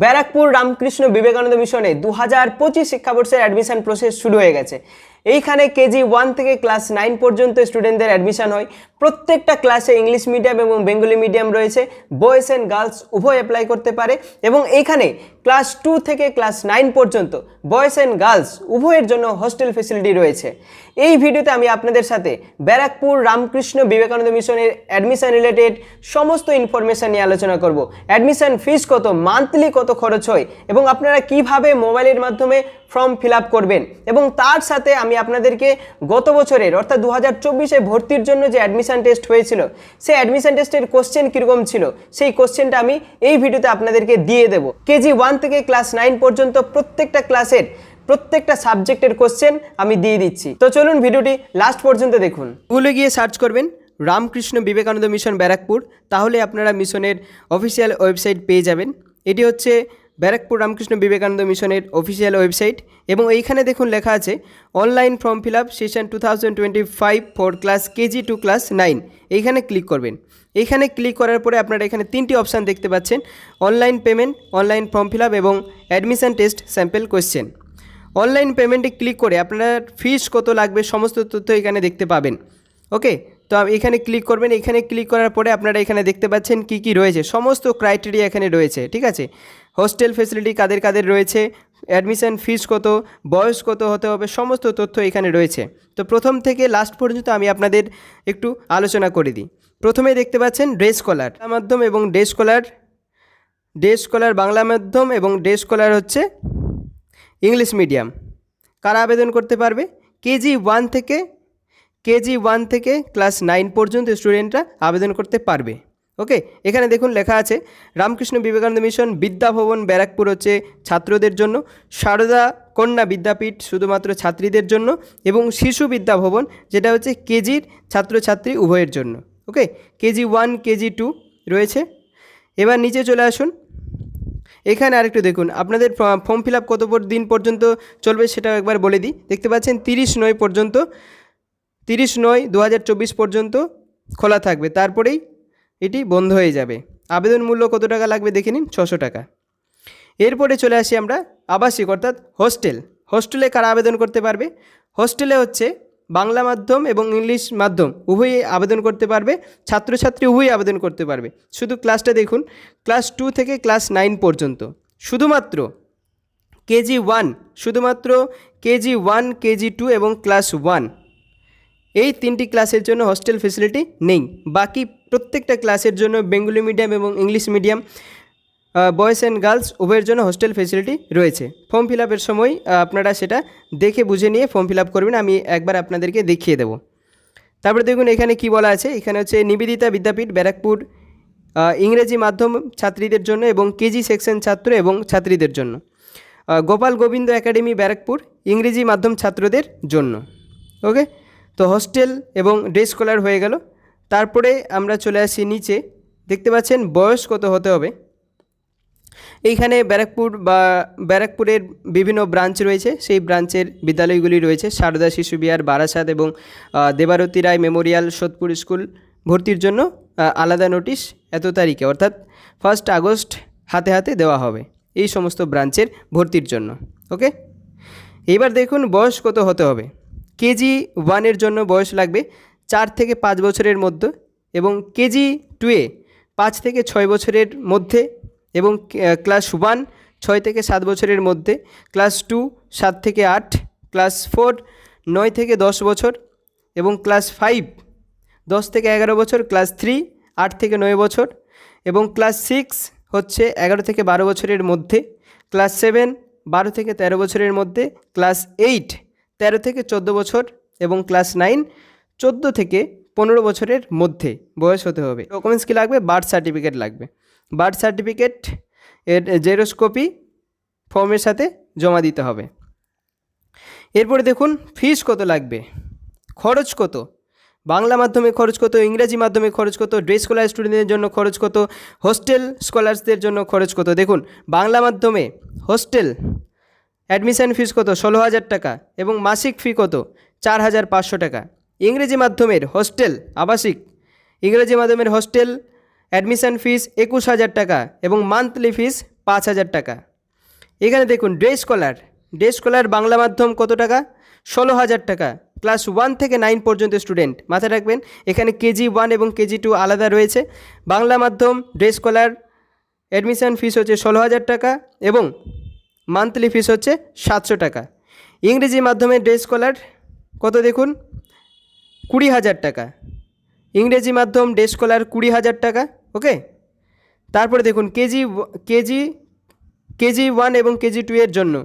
ব্যারাকপুর রামকৃষ্ণ বিবেকানন্দ মিশনে 2025 শিক্ষাবর্ষের admission process শুরু হয়ে গেছে। এইখানে কেজি 1 থেকে ক্লাস 9 পর্যন্ত স্টুডেন্টদের অ্যাডমিশন হয়। প্রত্যেকটা ক্লাসে ইংলিশ মিডিয়াম এবং বেঙ্গলি মিডিয়াম রয়েছে। বয়েজ অ্যান্ড গার্লস উভয় অ্যাপ্লাই করতে পারে এবং এইখানে ক্লাস 2 থেকে ক্লাস 9 পর্যন্ত বয়েজ অ্যান্ড গার্লস উভয়ের জন্য হস্টেল ফেসিলিটি রয়েছে। এই ভিডিওতে আমি আপনাদের সাথে ব্যারাকপুর রামকৃষ্ণ বিবেকানন্দ মিশনের অ্যাডমিশন রিলেটেড সমস্ত ইনফরমেশন নিয়ে আলোচনা করব। অ্যাডমিশন ফিস কত, মান্থলি কত খরচ হয় এবং আপনারা কিভাবে মোবাইলের মাধ্যমে ফর্ম ফিল আপ করবেন, এবং তার সাথে আমি আপনাদেরকে গত বছরের অর্থাৎ 2024-এ ভর্তির জন্য যে অ্যাডমিশন টেস্ট হয়েছিল সেই অ্যাডমিশন টেস্টের কোশ্চেন কীরকম ছিল সেই কোশ্চেনটা আমি এই ভিডিওতে আপনাদেরকে দিয়ে দেবো। কেজি 1 থেকে ক্লাস 9 পর্যন্ত প্রত্যেকটা ক্লাসের প্রত্যেকটা সাবজেক্টের কোশ্চেন আমি দিয়ে দিচ্ছি। তো চলুন ভিডিওটি লাস্ট পর্যন্ত দেখুন। গুগলে গিয়ে সার্চ করবেন রামকৃষ্ণ বিবেকানন্দ মিশন ব্যারাকপুর, তাহলে আপনারা মিশনের অফিসিয়াল ওয়েবসাইট পেয়ে যাবেন। এটি হচ্ছে ব্যারাকপুর রামকৃষ্ণ বিবেকানন্দ মিশনের অফিসিয়াল ওয়েবসাইট এবং এইখানে দেখুন লেখা আছে online form fill up session 2025 for class KG to class 9। এইখানে ক্লিক করবেন। এইখানে ক্লিক করার পরে আপনারা এখানে তিনটি অপশান দেখতে পাচ্ছেন, online payment, online form fill up এবং admission test sample question. Online পেমেন্টে ক্লিক করে আপনার ফিস কত লাগবে সমস্ত তথ্য এখানে দেখতে পাবেন। ওকে, তো এখানে ক্লিক করবেন। এখানে ক্লিক করার পরে আপনারা এখানে দেখতে পাচ্ছেন কি কি রয়েছে, সমস্ত ক্রাইটেরিয়া এখানে রয়েছে। ঠিক আছে, হোস্টেল ফেসিলিটি কাদের কাদের রয়েছে, অ্যাডমিশন ফিস কত, বয়স কত হতে হবে, সমস্ত তথ্য এখানে রয়েছে। তো প্রথম থেকে লাস্ট পর্যন্ত আমি আপনাদের একটু আলোচনা করে দিই। প্রথমে দেখতে পাচ্ছেন ডে স্কলার মাধ্যম এবং ডে স্কলার বাংলা মাধ্যম এবং ডে স্কলার হচ্ছে ইংলিশ মিডিয়াম। কারা আবেদন করতে পারবে? কেজি 1 থেকে ক্লাস 9 পর্যন্ত স্টুডেন্টরা আবেদন করতে পারবে। ওকে, এখানে দেখুন লেখা আছে রামকৃষ্ণ বিবেকানন্দ মিশন বিদ্যাভবন ব্যারাকপুর হচ্ছে ছাত্রদের জন্য, সারদা কন্যা বিদ্যাপীঠ শুধুমাত্র ছাত্রীদের জন্য এবং শিশু বিদ্যাভবন যেটা হচ্ছে কেজির ছাত্রছাত্রী উভয়ের জন্য। ওকে, কেজি 1 কেজি 2 রয়েছে। এবার নিচে চলে আসুন। এখানে আরেকটু দেখুন আপনাদের ফর্ম ফিল আপ কত দিন পর্যন্ত চলবে সেটাও একবার বলে দিই। দেখতে পাচ্ছেন 30/9/2024 পর্যন্ত খোলা থাকবে, তারপরেই এটি বন্ধ হয়ে যাবে। আবেদন মূল্য কত টাকা লাগবে দেখে নিন, 600 টাকা। এরপরে চলে আসি আমরা আবাসিক অর্থাৎ হোস্টেলে কারা আবেদন করতে পারবে? হোস্টেলে হচ্ছে বাংলা মাধ্যম এবং ইংলিশ মাধ্যম উভয়ই আবেদন করতে পারবে, ছাত্রছাত্রী উভয়ই আবেদন করতে পারবে। শুধু ক্লাসটা দেখুন, ক্লাস 2 থেকে ক্লাস 9 পর্যন্ত। শুধুমাত্র কেজি 1, কেজি 2 এবং ক্লাস 1 এই তিনটি ক্লাসের জন্য হোস্টেল ফেসিলিটি নেই। বাকি প্রত্যেকটা ক্লাসের জন্য বেঙ্গলি মিডিয়াম এবং English medium boys and girls উভয়ের জন্য হোস্টেল ফেসিলিটি রয়েছে। ফর্ম ফিল আপের সময় আপনারা সেটা দেখে বুঝে নিয়ে ফর্ম ফিল আপ করবেন, আমি একবার আপনাদেরকে দেখিয়ে দেব। তারপরে দেখুন এখানে কি বলা আছে, এখানে হচ্ছে নিবেদিতা বিদ্যাপীঠ ব্যারাকপুর ইংরেজি মাধ্যম ছাত্রীদের জন্য এবং কেজি সেকশন ছাত্র এবং ছাত্রীদের জন্য, গোপাল গোবিন্দ একাডেমি ব্যারাকপুর ইংরেজি মাধ্যম ছাত্রদের জন্য। ওকে, তো হোস্টেল এবং ডে স্কলার হয়ে গেল। তারপরে আমরা চলে আসি নিচে, দেখতে পাচ্ছেন বয়স কত হতে হবে। এইখানে ব্যারাকপুরের বিভিন্ন ব্রাঞ্চ রয়েছে, সেই ব্রাঞ্চের বিদ্যালয়গুলি রয়েছে সারদা শিশু বিহার, বারাসাত এবং দেবারতী রায় মেমোরিয়াল সোদপুর স্কুল। ভর্তির জন্য আলাদা নোটিশ এত তারিখে অর্থাৎ 1 আগস্ট হাতে দেওয়া হবে এই সমস্ত ব্রাঞ্চের ভর্তির জন্য। ওকে, এবার দেখুন বয়স কত হতে হবে। কেজি 1-এর জন্য বয়স লাগবে 4 থেকে 5 বছরের মধ্যে এবং কেজি 2-এ 5 থেকে 6 বছরের মধ্যে এবং ক্লাস 1 6 থেকে 7 বছরের মধ্যে, ক্লাস 2 7 থেকে 8, ক্লাস 4 9 থেকে 10 বছর এবং ক্লাস 5 10 থেকে 11 বছর, ক্লাস 3 8 থেকে 9 বছর এবং ক্লাস 6 হচ্ছে 11 থেকে 12 বছরের মধ্যে, ক্লাস 7 12 থেকে 13 বছরের মধ্যে, ক্লাস 8 13 থেকে 14 বছর এবং ক্লাস 9 14 থেকে 15 বছরের মধ্যে বয়স হতে হবে। ডকুমেন্টস কী লাগবে? বার্থ সার্টিফিকেট লাগবে। বার্থ সার্টিফিকেট এর জেরক্স কপি ফর্মের সাথে জমা দিতে হবে। এরপরে দেখুন ফিস কত লাগবে, খরচ কত, বাংলা মাধ্যমে খরচ কত, ইংরেজি মাধ্যমে খরচ কত, ডে স্কলার স্টুডেন্টদের জন্য খরচ কত, হোস্টেল স্কলারসদের জন্য খরচ কত। দেখুন বাংলা মাধ্যমে হোস্টেল অ্যাডমিশন ফিস কত, 16,000 টাকা এবং মাসিক ফি কত, 4,500 টাকা। ইংরেজি মাধ্যমের হোস্টেল আবাসিক ইংরেজি মাধ্যমের হোস্টেল অ্যাডমিশন ফিস 21,000 টাকা এবং মান্থলি ফিস 5,000 টাকা। এখানে দেখুন ডে স্কলার বাংলা মাধ্যম কত টাকা? 16,000 টাকা। ক্লাস 1 থেকে 9 পর্যন্ত স্টুডেন্ট, মাথায় রাখবেন এখানে কেজি 1 এবং কেজি 2 আলাদা রয়েছে। বাংলা মাধ্যম ডে স্কলার অ্যাডমিশন ফিস হচ্ছে 16,000 টাকা এবং মান্থলি ফিস হচ্ছে 700 টাকা। ইংরেজি মাধ্যমের ডে স্কলার কত দেখুন? 20,000 টাকা। ইংরেজি মাধ্যম ডে স্কলার 20,000 টাকা। ওকে, তারপরে দেখুন কেজি 1 এবং কেজি 2 এর জন্য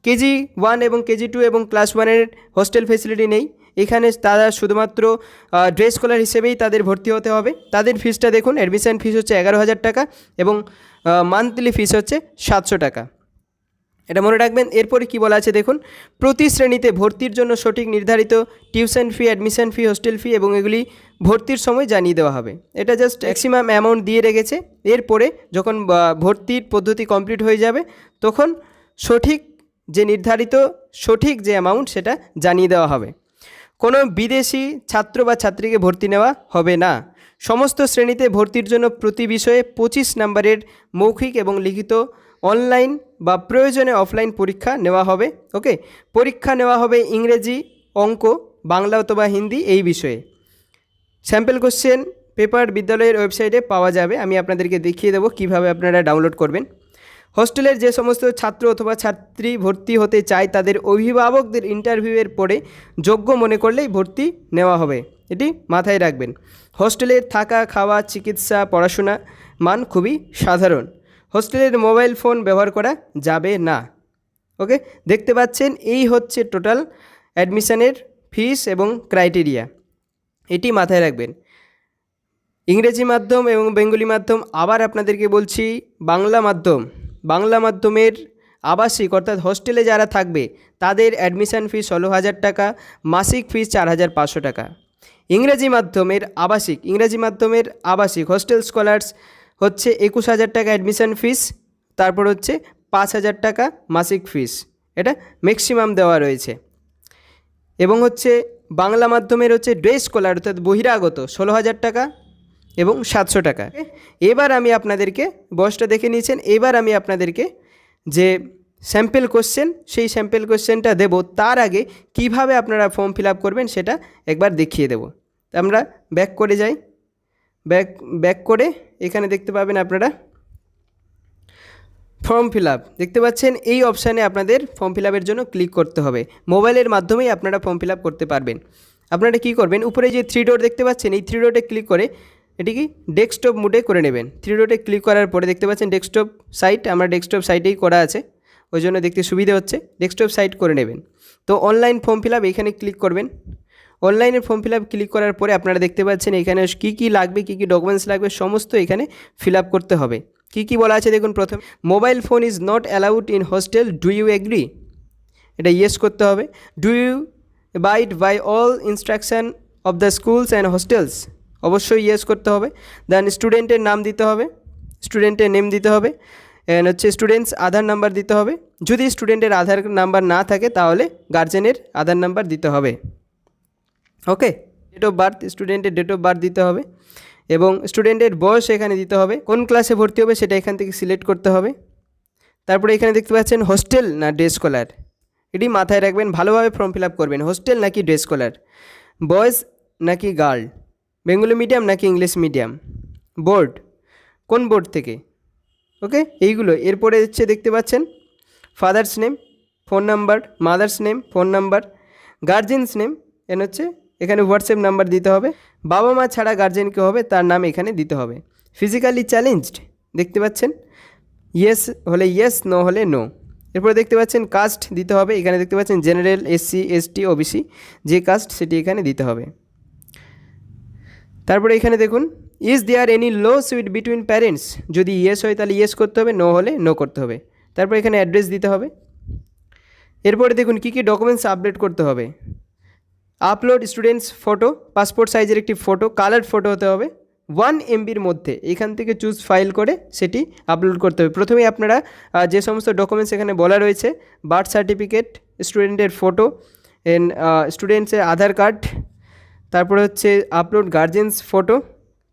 কেজি 1 এবং কেজি 2 এবং ক্লাস 1-এর হোস্টেল ফেসিলিটি নেই। এখানে তারা শুধুমাত্র ডে স্কলার হিসেবেই তাদের ভর্তি হতে হবে। তাদের ফিসটা দেখুন, অ্যাডমিশন ফিস হচ্ছে 11,000 টাকা এবং মান্থলি ফিস হচ্ছে 700 টাকা। এটা মনে রাখবেন। এরপরে কি বলা আছে দেখুন, প্রতি শ্রেণীতে ভর্তির জন্য সঠিক নির্ধারিত tuition fee, admission fee, hostel fee এবং এগুলি ভর্তির সময় জানিয়ে দেওয়া হবে। এটা জাস্ট ম্যাক্সিমাম অ্যামাউন্ট দিয়ে রেখেছে। এরপরে যখন ভর্তির পদ্ধতি কমপ্লিট হয়ে যাবে তখন নির্ধারিত সঠিক যে অ্যামাউন্ট সেটা জানিয়ে দেওয়া হবে। কোনো বিদেশি ছাত্র বা ছাত্রীকে ভর্তি নেওয়া হবে না। সমস্ত শ্রেণীতে ভর্তির জন্য প্রতি বিষয়ে 25 নম্বরের মৌখিক এবং লিখিত অনলাইন বা প্রয়োজনে অফলাইন পরীক্ষা নেওয়া হবে। ওকে, পরীক্ষা নেওয়া হবে ইংরেজি, অঙ্ক, বাংলা অথবা হিন্দি এই বিষয়ে। স্যাম্পল কোশ্চেন পেপার বিদ্যালয়ের ওয়েবসাইটে পাওয়া যাবে। আমি আপনাদেরকে দেখিয়ে দেবো কীভাবে আপনারা ডাউনলোড করবেন। হোস্টেলের যে সমস্ত ছাত্র অথবা ছাত্রী ভর্তি হতে চায় তাদের অভিভাবকদের ইন্টারভিউয়ের পরে যোগ্য মনে করলেই ভর্তি নেওয়া হবে। এটি মাথায় রাখবেন। হোস্টেলের থাকা, খাওয়া, চিকিৎসা, পড়াশোনা মান খুবই সাধারণ। হোস্টেলের মোবাইল ফোন ব্যবহার করা যাবে না। ওকে, দেখতে পাচ্ছেন এই হচ্ছে টোটাল অ্যাডমিশনের ফিস এবং ক্রাইটেরিয়া। এটি মাথায় রাখবেন। ইংরেজি মাধ্যম এবং বেঙ্গলি মাধ্যম, আবার আপনাদেরকে বলছি, বাংলা মাধ্যমের আবাসিক অর্থাৎ হোস্টেলে যারা থাকবে তাদের অ্যাডমিশন ফি 16,000 টাকা, মাসিক ফিস 4,500 টাকা। ইংরেজি মাধ্যমের আবাসিক হোস্টেল স্কলার্স হচ্ছে 21,000 টাকা অ্যাডমিশন ফিস, তারপর হচ্ছে 5,000 টাকা মাসিক ফিস। এটা ম্যাক্সিমাম দেওয়া রয়েছে। এবং হচ্ছে বাংলা মাধ্যমের হচ্ছে ডে স্কলার অর্থাৎ বহিরাগত 16,000 টাকা এবং 700 টাকা। এবার আমি আপনাদেরকে বয়সটা দেখে নিয়েছেন। এবার আমি আপনাদেরকে যে স্যাম্পল কোশ্চেন, সেই স্যাম্পল কোশ্চেনটা দেব। তার আগে কিভাবে আপনারা ফর্ম ফিল আপ করবেন সেটা একবার দেখিয়ে দেব। আমরা ব্যাক করে যাই। ব্যাক করে এখানে দেখতে পাবেন আপনারা ফর্ম ফিল আপ, দেখতে পাচ্ছেন এই অপশানে আপনাদের ফর্ম ফিল আপের জন্য ক্লিক করতে হবে। মোবাইলের মাধ্যমেই আপনারা ফর্ম ফিল আপ করতে পারবেন। আপনারা কী করবেন, উপরে যে 3 ডট দেখতে পাচ্ছেন, এই 3 ডটে ক্লিক করে এটিকে ডেস্কটপ মোডে করে নেবেন। 3 ডটে ক্লিক করার পরে দেখতে পাচ্ছেন ডেস্কটপ সাইট, আমরা ডেস্কটপ সাইটেই করা আছে, ওই জন্য দেখতে সুবিধা হচ্ছে। ডেস্কটপ সাইট করে নেবেন। তো অনলাইন ফর্ম ফিল আপ এখানে ক্লিক করবেন। অনলাইনের ফর্ম ফিল আপ ক্লিক করার পরে আপনারা দেখতে পাচ্ছেন এখানে কী লাগবে, কী ডকুমেন্টস লাগবে সমস্ত এখানে ফিল আপ করতে হবে। কী বলা আছে দেখুন। প্রথম, mobile phone is not allowed in hostel, do you agree? এটা ইয়েস করতে হবে। Do you abide by all instruction of the schools and hostels? অবশ্যই ইয়েস করতে হবে। দেন স্টুডেন্টের নাম দিতে হবে, স্টুডেন্টের নেম দিতে হবে। অ্যান্ড হচ্ছে স্টুডেন্টস আধার নাম্বার দিতে হবে। যদি স্টুডেন্টের আধার নাম্বার না থাকে তাহলে গার্জেনের আধার নাম্বার দিতে হবে। ওকে, ডেট অফ বার্থ, স্টুডেন্টের ডেট অফ বার্থ দিতে হবে এবং স্টুডেন্টের বয়স এখানে দিতে হবে। কোন ক্লাসে ভর্তি হবে সেটা এখান থেকে সিলেক্ট করতে হবে। তারপরে এখানে দেখতে পাচ্ছেন হোস্টেল না ডে স্কলার, এটি মাথায় রাখবেন। ভালোভাবে ফর্ম ফিল আপ করবেন। হোস্টেল নাকি ডে স্কলার, বয়েজ নাকি গার্ল, বেঙ্গলি মিডিয়াম নাকি ইংলিশ মিডিয়াম, বোর্ড কোন বোর্ড থেকে। ওকে, এইগুলো। এরপরে হচ্ছে দেখতে পাচ্ছেন father's name, phone number, mother's name, phone number, guardian's name, হচ্ছে এখানে হোয়াটসঅ্যাপ নাম্বার দিতে হবে। বাবা মা ছাড়া গার্জেন কেউ হবে তার নাম এখানে দিতে হবে। ফিজিক্যালি চ্যালেঞ্জড দেখতে পাচ্ছেন, ইয়েস হলে ইয়েস, নো হলে নো। এরপরে দেখতে পাচ্ছেন কাস্ট দিতে হবে। এখানে দেখতে পাচ্ছেন জেনারেল, এসসি, এসটি, ওবিসি, যে কাস্ট সেটি এখানে দিতে হবে। তারপরে এখানে দেখুন is there any lawsuit between parents, যদি ইয়েস হয় তাহলে ইয়েস করতে হবে, নো হলে নো করতে হবে। তারপর এখানে অ্যাড্রেস দিতে হবে। এরপরে দেখুন কী ডকুমেন্টস আপলোড করতে হবে। আপলোড স্টুডেন্টস ফটো, পাসপোর্ট সাইজের একটি ফটো, কালার ফটো হতে হবে 1 MBর মধ্যে। এখান থেকে চুজ ফাইল করে সেটি আপলোড করতে হবে। প্রথমেই আপনারা যে সমস্ত ডকুমেন্টস এখানে বলা রয়েছে, বার্থ সার্টিফিকেট, স্টুডেন্টের ফটো, স্টুডেন্টসের আধার কার্ড, তারপরে হচ্ছে আপলোড গার্জেন্স ফটো,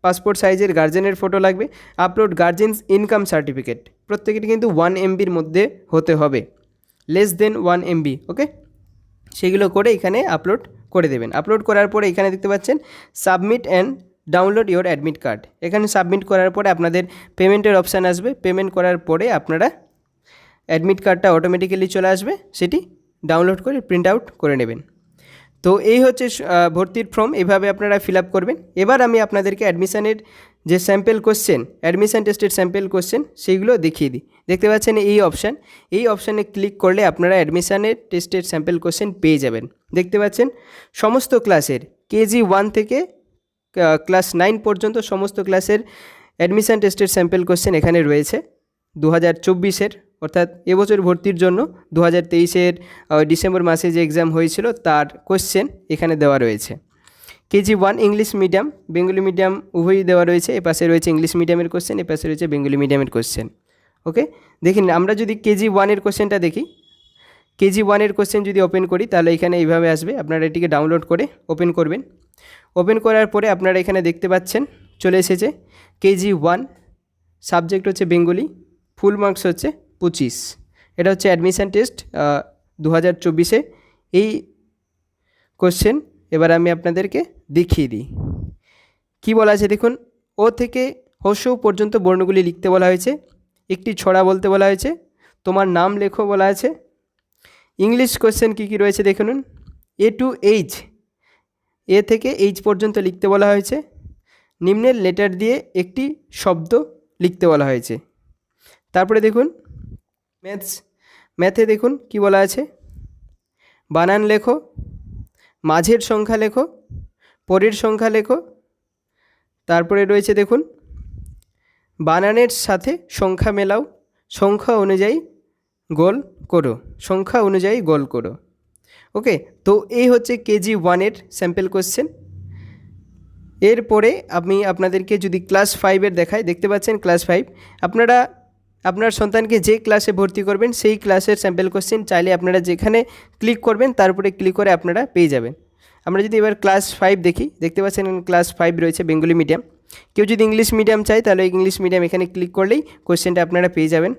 পাসপোর্ট সাইজের গার্জেনের ফটো লাগবে, আপলোড গার্জেন্স ইনকাম সার্টিফিকেট, প্রত্যেকেরই কিন্তু 1 MBর মধ্যে হতে হবে, লেস দেন 1 MB। ওকে, সেগুলো করে এখানে আপলোড করে দেবেন। আপলোড করার পরে এখানে দেখতে পাচ্ছেন submit and download your admit card. এখানে সাবমিট করার পরে আপনাদের পেমেন্টের অপশান আসবে। পেমেন্ট করার পরে আপনারা অ্যাডমিট কার্ডটা অটোমেটিক্যালি চলে আসবে, সেটি ডাউনলোড করে প্রিন্ট আউট করে নেবেন। তো এই হচ্ছে ভর্তির ফর্ম, এভাবে আপনারা ফিল আপ করবেন। এবার আমি আপনাদেরকে অ্যাডমিশানের যে স্যাম্পল কোশ্চেন, অ্যাডমিশান টেস্টের স্যাম্পল কোশ্চেন, সেইগুলো দেখিয়ে দিই। দেখতে পাচ্ছেন এই অপশানে ক্লিক করলে আপনারা অ্যাডমিশানের টেস্টের স্যাম্পল কোশ্চেন পেয়ে যাবেন। দেখতে পাচ্ছেন সমস্ত ক্লাসের KG 1 থেকে ক্লাস 9 পর্যন্ত সমস্ত ক্লাসের অ্যাডমিশান টেস্টের স্যাম্পল কোশ্চেন এখানে রয়েছে 2024-এর, অর্থাৎ এবছর ভর্তির জন্য 2023-এর ডিসেম্বর মাসে যে এক্সাম হয়েছিল তার কোশ্চেন এখানে দেওয়া রয়েছে। KG 1 English medium, Bengali medium উভয়ই দেওয়া রয়েছে। এপাশে রয়েছে ইংলিশ মিডিয়ামের কোশ্চেন, এপাশে রয়েছে বেঙ্গলি মিডিয়ামের কোশ্চেন। ওকে, দেখুন আমরা যদি KG 1-এর কোশ্চেনটা দেখি, KG 1-এর কোশ্চেন যদি ওপেন করি তাহলে এখানে এইভাবে আসবে। আপনারা এটিকে ডাউনলোড করে ওপেন করবেন। ওপেন করার পরে আপনারা এখানে দেখতে পাচ্ছেন চলে এসেছে KG 1, সাবজেক্ট হচ্ছে বেঙ্গলি, ফুল মার্কস হচ্ছে 25। এটা হচ্ছে অ্যাডমিশান টেস্ট 2024-এ এই কোশ্চেন। এবার আমি আপনাদেরকে দেখিয়ে দিই কি বলা আছে। দেখুন, ও থেকে হ্রস্ব পর্যন্ত বর্ণগুলি লিখতে বলা হয়েছে, একটি ছড়া বলতে বলা হয়েছে, তোমার নাম লেখো বলা আছে। ইংলিশ কোশ্চেন কী কী রয়েছে দেখুন, A to H, এ থেকে H পর্যন্ত লিখতে বলা হয়েছে। নিম্নের লেটার দিয়ে একটি শব্দ লিখতে বলা হয়েছে। তারপরে দেখুন ম্যাথে দেখুন কি বলা আছে, বানান লেখো, মাঝের সংখ্যা লেখো, পরের সংখ্যা লেখো। তারপরে রয়েছে দেখুন বানানের সাথে সংখ্যা মেলাও, সংখ্যা অনুযায়ী গোল করো, সংখ্যা অনুযায়ী গোল করো। ওকে, তো এই হচ্ছে KG 1-এর স্যাম্পল কোশ্চেন। এরপরে আমি আপনাদেরকে যদি ক্লাস 5-এর দেখাই, দেখতে পাচ্ছেন ক্লাস 5, আপনারা আপনার সন্তানকে যে ক্লাসে ভর্তি করবেন সেই ক্লাসের স্যাম্পল কোশ্চেন চাইলে আপনারা যেখানে ক্লিক করবেন তারপরে ক্লিক করে আপনারা পেয়ে যাবেন। আমরা যদি এবার ক্লাস 5 দেখি, দেখতে পাচ্ছেন ক্লাস 5 রয়েছে বেঙ্গলি মিডিয়াম। কেউ যদি ইংলিশ মিডিয়াম চায় তাহলে ইংলিশ মিডিয়াম এখানে ক্লিক করলেই কোশ্চেনটা আপনারা পেয়ে যাবেন।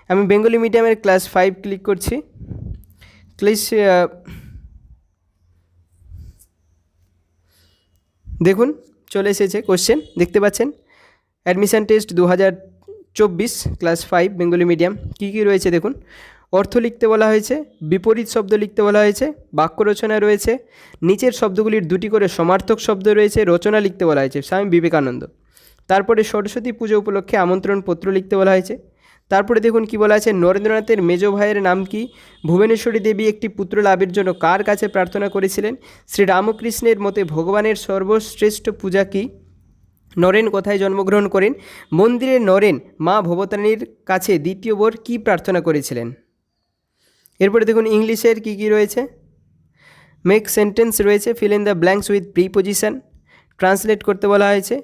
আমি বেঙ্গলি মিডিয়ামের ক্লাস 5 ক্লিক করছি। দেখুন চলে এসেছে কোশ্চেন, দেখতে পাচ্ছেন admission test 2024 class 5 Bengali medium. কী কী রয়েছে দেখুন, অর্থ লিখতে বলা হয়েছে, বিপরীত শব্দ লিখতে বলা হয়েছে, বাক্য রচনা রয়েছে, নিচের শব্দগুলির দুটি করে সমার্থক শব্দ রয়েছে, রচনা লিখতে বলা হয়েছে স্বামী বিবেকানন্দ। তারপরে সরস্বতী পুজো উপলক্ষে আমন্ত্রণ পত্র লিখতে বলা হয়েছে। তারপরে দেখুন কি বলা আছে, নরেন্দ্রনাথের মেজ ভাইয়ের নাম কি, ভুবনেশ্বরী দেবী একটি পুত্র লাভের জন্য কার কাছে প্রার্থনা করেছিলেন, শ্রীরামকৃষ্ণের মতে ভগবানের সর্বশ্রেষ্ঠ পূজা কি, নরেন কোথায় জন্মগ্রহণ করেন, মন্দিরে নরেন মা ভবতারিণীর কাছে দ্বিতীয় বার কী প্রার্থনা করেছিলেন। এরপরে দেখুন ইংলিশের কি কি রয়েছে, মেক সেন্টেন্স রয়েছে, fill in the blanks with preposition, translate করতে বলা হয়েছে।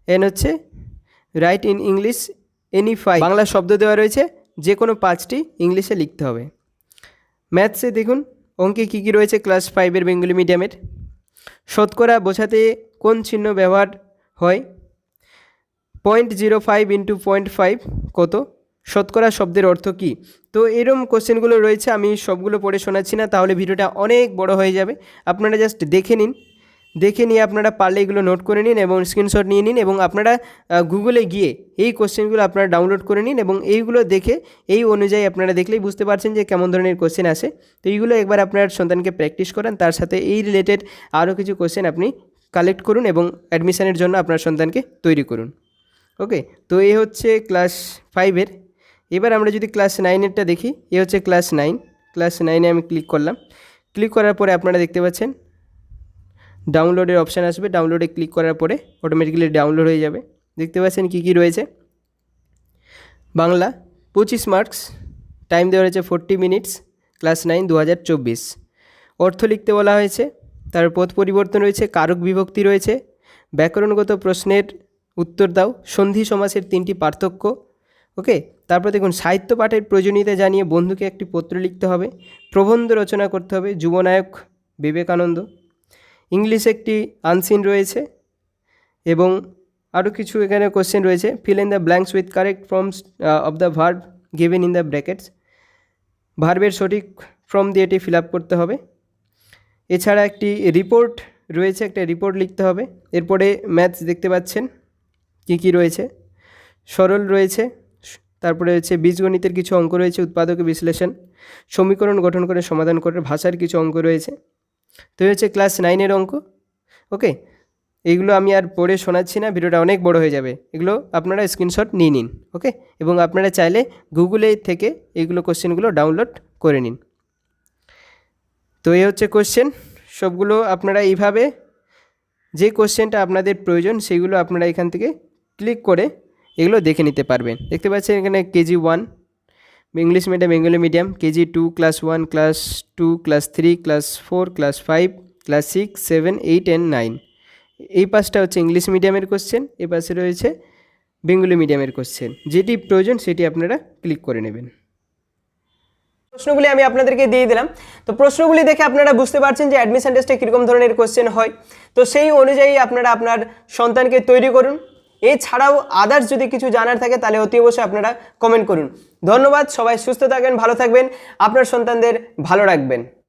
এন হচ্ছে right in English any 5 Bangla শব্দ দেওয়া রয়েছে, যে কোনো 5টি ইংলিশে লিখতে হবে। ম্যাথসে দেখুন অঙ্কে কী কী রয়েছে ক্লাস 5-এর বেঙ্গলি মিডিয়ামের, শতকরা বোঝাতে কোন চিহ্ন ব্যবহার হয়, 0.05 × 0.5 কত, শতকরা শব্দের অর্থ কী। তো এরকম কোশ্চেনগুলো রয়েছে, আমি সবগুলো পড়ে শোনাচ্ছি না, তাহলে ভিডিওটা অনেক বড় হয়ে যাবে। আপনারা জাস্ট দেখে নিন, দেখে নিয়ে আপনারা পারলে এগুলো নোট করে নিন এবং স্ক্রিনশট নিয়ে নিন, এবং আপনারা গুগলে গিয়ে এই কোশ্চেনগুলো আপনারা ডাউনলোড করে নিন, এবং এইগুলো দেখে এই অনুযায়ী আপনারা দেখলেই বুঝতে পারছেন যে কেমন ধরনের কোশ্চেন আসে। তো এইগুলো একবার আপনার সন্তানকে প্র্যাকটিস করান, তার সাথে এই রিলেটেড আরও কিছু কোশ্চেন আপনি কালেক্ট করুন এবং অ্যাডমিশানের জন্য আপনার সন্তানকে তৈরি করুন। ওকে, তো এই হচ্ছে ক্লাস 5-এর। এবার আমরা যদি ক্লাস 9-এরটা দেখি, এ হচ্ছে ক্লাস 9। ক্লাস 9-এ আমি ক্লিক করলাম। ক্লিক করার পরে আপনারা দেখতে পাচ্ছেন ডাউনলোডের অপশান আসবে। ডাউনলোডে ক্লিক করার পরে অটোমেটিক্যালি ডাউনলোড হয়ে যাবে। দেখতে পাচ্ছেন কী কী রয়েছে, বাংলা 25 মার্কস, টাইম দেওয়া রয়েছে 40 মিনিটস, ক্লাস 9 2024। অর্থ লিখতে বলা হয়েছে, তার পদ পরিবর্তন রয়েছে, কারক বিভক্তি রয়েছে, ব্যাকরণগত প্রশ্নের উত্তর দাও, সন্ধি সমাসের 3টি পার্থক্য। ওকে, তারপর দেখুন সাহিত্য পাঠের প্রয়োজনীয়তা জানিয়ে বন্ধুকে একটি পত্র লিখতে হবে, প্রবন্ধ রচনা করতে হবে, যুবনায়ক বিবেকানন্দ। ইংলিশে একটি আনসিন রয়েছে এবং আরও কিছু এখানে কোশ্চেন রয়েছে। Fill in the blanks with correct forms of the verb given in the brackets. ভার্বের সঠিক ফর্ম দিয়ে এটি ফিল আপ করতে হবে। এছাড়া একটি রিপোর্ট রয়েছে, একটা রিপোর্ট লিখতে হবে। এরপরে ম্যাথস দেখতে পাচ্ছেন কী কী রয়েছে, সরল রয়েছে, তারপরে হচ্ছে বীজগণিতের কিছু অঙ্ক রয়েছে, উৎপাদক বিশ্লেষণ, সমীকরণ গঠন করে সমাধান করে ভাষার কিছু অঙ্ক রয়েছে। তো এই হচ্ছে ক্লাস 9-এর অঙ্ক। ওকে, এইগুলো আমি আর পড়ে শোনাচ্ছি না, ভিডিওটা অনেক বড় হয়ে যাবে। এগুলো আপনারা স্ক্রিনশট নিয়ে নিন। ওকে, এবং আপনারা চাইলে গুগলে থেকে এইগুলো কোশ্চেনগুলো ডাউনলোড করে নিন। তো এই হচ্ছে কোশ্চেন সবগুলো। আপনারা এইভাবে যে কোশ্চেনটা আপনাদের প্রয়োজন সেইগুলো আপনারা এখান থেকে ক্লিক করে এগুলো দেখে নিতে পারবেন। দেখতে পাচ্ছেন এখানে KG 1 English medium Bengali medium, KG 2 class 1 class 2 class 3 class 4 class 5 class 6 7 8 and 9। এই পাশটা হচ্ছে ইংলিশ মিডিয়ামের কোশ্চেন, এই পাশে রয়েছে বেঙ্গলি মিডিয়ামের কোশ্চেন। যেটি প্রয়োজন সেটি আপনারা ক্লিক করে নেবেন। প্রশ্নগুলি আমি আপনাদেরকে দিয়ে দিলাম। তো প্রশ্নগুলি দেখে আপনারা বুঝতে পারছেন যে অ্যাডমিশন টেস্টে কীরকম ধরনের কোশ্চেন হয়। তো সেই অনুযায়ী আপনারা আপনার সন্তানকে তৈরি করুন। এছাড়াও আদার্স যদি কিছু জানার থাকে তাহলে অতি অবশ্যই আপনারা কমেন্ট করুন। ধন্যবাদ। সবাই সুস্থ থাকবেন, ভালো থাকবেন, আপনার সন্তানদের ভালো রাখবেন।